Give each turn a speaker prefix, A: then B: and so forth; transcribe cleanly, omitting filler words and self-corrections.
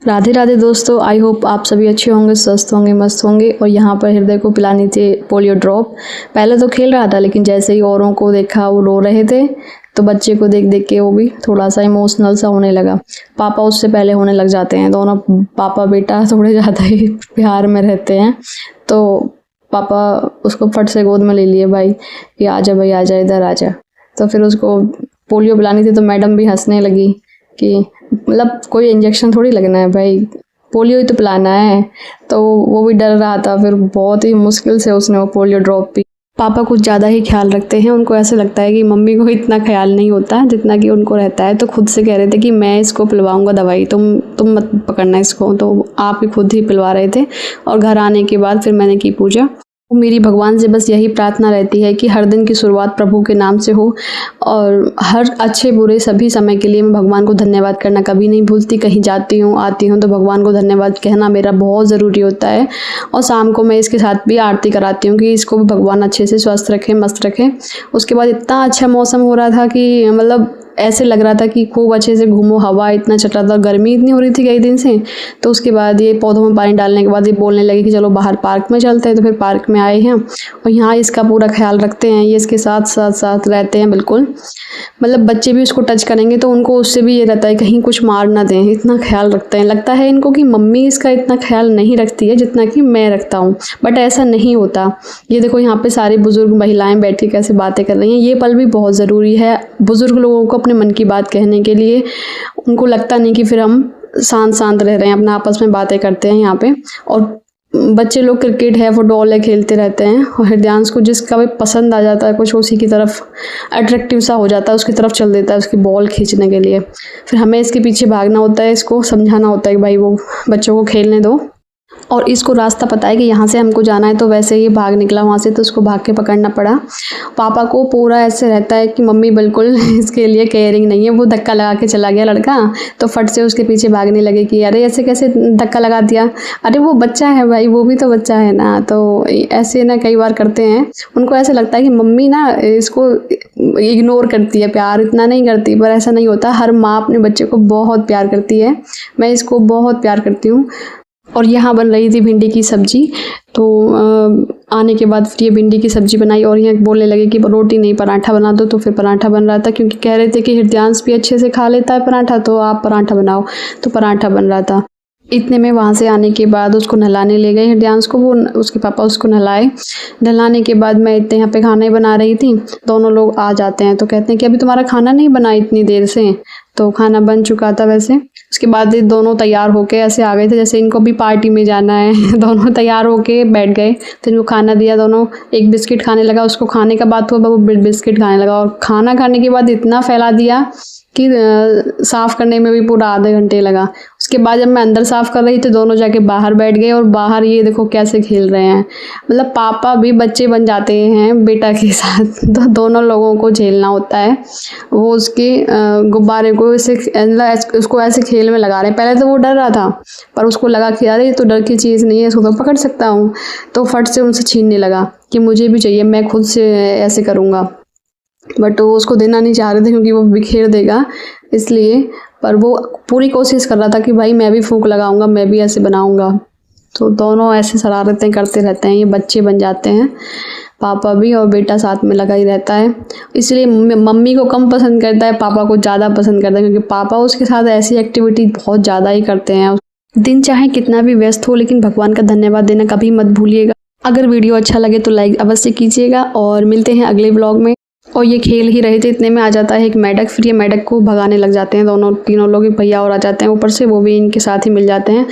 A: राधे राधे दोस्तों, I hope आप सभी अच्छे होंगे, स्वस्थ होंगे, मस्त होंगे। और यहाँ पर हृदय को पिलानी थी पोलियो ड्रॉप। पहले तो खेल रहा था, लेकिन जैसे ही औरों को देखा वो रो रहे थे तो बच्चे को देख देख के वो भी थोड़ा सा इमोशनल सा होने लगा। पापा उससे पहले होने लग जाते हैं, दोनों पापा बेटा थोड़े ज़्यादा ही प्यार में रहते हैं। तो पापा उसको फट से गोद में ले लिए भाई कि आजा भाई, आजा इधर आजा। तो फिर उसको पोलियो पिलानी थी तो मैडम भी हंसने लगी कि मतलब कोई इंजेक्शन थोड़ी लगना है भाई, पोलियो ही तो पिलाना है। तो वो भी डर रहा था, फिर बहुत ही मुश्किल से उसने वो पोलियो ड्रॉप पी। पापा कुछ ज़्यादा ही ख्याल रखते हैं, उनको ऐसे लगता है कि मम्मी को इतना ख्याल नहीं होता जितना कि उनको रहता है। तो खुद से कह रहे थे कि मैं इसको पिलवाऊंगा दवाई, तुम मत पकड़ना इसको। तो आप ही खुद ही पिलवा रहे थे। और घर आने के बाद फिर मैंने की पूजा। मेरी भगवान से बस यही प्रार्थना रहती है कि हर दिन की शुरुआत प्रभु के नाम से हो, और हर अच्छे बुरे सभी समय के लिए मैं भगवान को धन्यवाद करना कभी नहीं भूलती। कहीं जाती हूँ आती हूँ तो भगवान को धन्यवाद कहना मेरा बहुत ज़रूरी होता है। और शाम को मैं इसके साथ भी आरती कराती हूँ कि इसको भी भगवान अच्छे से स्वस्थ रखे, मस्त रखे। उसके बाद इतना अच्छा मौसम हो रहा था कि मतलब ऐसे लग रहा था कि खूब अच्छे से घूमो, हवा इतना चल रहा था, गर्मी इतनी हो रही थी कई दिन से। तो उसके बाद ये पौधों में पानी डालने के बाद ये बोलने लगे कि चलो बाहर पार्क में चलते हैं। तो फिर पार्क में आए हैं और यहाँ इसका पूरा ख्याल रखते हैं, ये इसके साथ साथ साथ रहते हैं बिल्कुल। मतलब बच्चे भी उसको टच करेंगे तो उनको उससे भी ये रहता है कहीं कुछ मार ना दें, इतना ख्याल रखते हैं। लगता है इनको कि मम्मी इसका इतना ख्याल नहीं रखती है जितना कि मैं रखता हूँ, बट ऐसा नहीं होता। ये देखो यहाँ पे सारी बुजुर्ग महिलाएं बैठ के कैसे बातें कर रही हैं। ये पल भी बहुत ज़रूरी है बुजुर्ग लोगों को अपने मन की बात कहने के लिए। उनको लगता नहीं कि फिर हम शांत शांत रह रहे हैं, अपना आपस में बातें करते हैं यहाँ पे। और बच्चे लोग क्रिकेट है, फुटबॉल है, खेलते रहते हैं। और हृदयांश को जिसका भी पसंद आ जाता है कुछ, उसी की तरफ अट्रैक्टिव सा हो जाता है, उसकी तरफ चल देता है उसकी बॉल खींचने के लिए। फिर हमें इसके पीछे भागना होता है, इसको समझाना होता है कि भाई वो बच्चों को खेलने दो। और इसको रास्ता पता है कि यहाँ से हमको जाना है, तो वैसे ही भाग निकला वहाँ से, तो उसको भाग के पकड़ना पड़ा। पापा को पूरा ऐसे रहता है कि मम्मी बिल्कुल इसके लिए केयरिंग नहीं है। वो धक्का लगा के चला गया लड़का, तो फट से उसके पीछे भागने लगे कि अरे ऐसे कैसे धक्का लगा दिया, अरे वो बच्चा है भाई, वो भी तो बच्चा है ना। तो ऐसे ना कई बार करते हैं। उनको ऐसे लगता है कि मम्मी ना इसको इग्नोर करती है, प्यार इतना नहीं करती, पर ऐसा नहीं होता। हर माँ अपने बच्चे को बहुत प्यार करती है। मैं इसको बहुत प्यार करती हूँ। और यहाँ बन रही थी भिंडी की सब्जी। तो आने के बाद फिर ये भिंडी की सब्जी बनाई और यहाँ बोलने लगे कि रोटी नहीं पराठा बना दो। तो फिर पराठा बन रहा था, क्योंकि कह रहे थे कि हृदयांश भी अच्छे से खा लेता है पराठा, तो आप पराठा बनाओ। तो पराठा बन रहा था। इतने में वहाँ से आने के बाद उसको नहलाने ले गए हृदयांश को, वो उसके पापा उसको नहलाए। नहलाने के बाद मैं इतने यहाँ पे खाना ही बना रही थी। दोनों लोग आ जाते हैं तो कहते हैं कि अभी तुम्हारा खाना नहीं बना इतनी देर से। तो खाना बन चुका था वैसे। उसके बाद ये दोनों तैयार होके ऐसे आ गए थे जैसे इनको भी पार्टी में जाना है। दोनों तैयार होके बैठ गए, तो इनको खाना दिया। दोनों एक बिस्किट खाने लगा, उसको खाने का बात हुआ, वो बिस्किट खाने लगा। और खाना खाने के बाद इतना फैला दिया कि साफ़ करने में भी पूरा आधे घंटे लगा। उसके बाद जब मैं अंदर साफ़ कर रही थी, दोनों जाके बाहर बैठ गए। और बाहर ये देखो कैसे खेल रहे हैं। मतलब पापा भी बच्चे बन जाते हैं बेटा के साथ। तो दोनों लोगों को झेलना होता है। वो उसके गुब्बारे को ऐसे उसको ऐसे खेल में लगा रहे हैं। पहले तो वो डर रहा था, पर उसको लगा कि अरे ये तो डर की चीज़ नहीं है, इसको तो पकड़ सकता हूँ। तो फट से उनसे छीनने लगा कि मुझे भी चाहिए, मैं खुद से ऐसे करूँगा। बट वो उसको देना नहीं चाह रहे थे क्योंकि वो बिखेर देगा इसलिए। पर वो पूरी कोशिश कर रहा था कि भाई मैं भी फूंक लगाऊंगा, मैं भी ऐसे बनाऊंगा। तो दोनों ऐसे शरारतें करते रहते हैं, ये बच्चे बन जाते हैं। पापा भी और बेटा साथ में लगा ही रहता है। इसलिए मम्मी को कम पसंद करता है, पापा को ज़्यादा पसंद करता है, क्योंकि पापा उसके साथ ऐसी एक्टिविटी बहुत ज़्यादा ही करते हैं। दिन चाहे कितना भी व्यस्त हो, लेकिन भगवान का धन्यवाद देना कभी मत भूलिएगा। अगर वीडियो अच्छा लगे तो लाइक अवश्य कीजिएगा, और मिलते हैं अगले व्लॉग में। और ये खेल ही रहे थे, इतने में आ जाता है एक मेढक। फिर ये मेढक को भगाने लग जाते हैं, दोनों तीनों लोग, भैया और आ जाते हैं ऊपर से, वो भी इनके साथ ही मिल जाते हैं।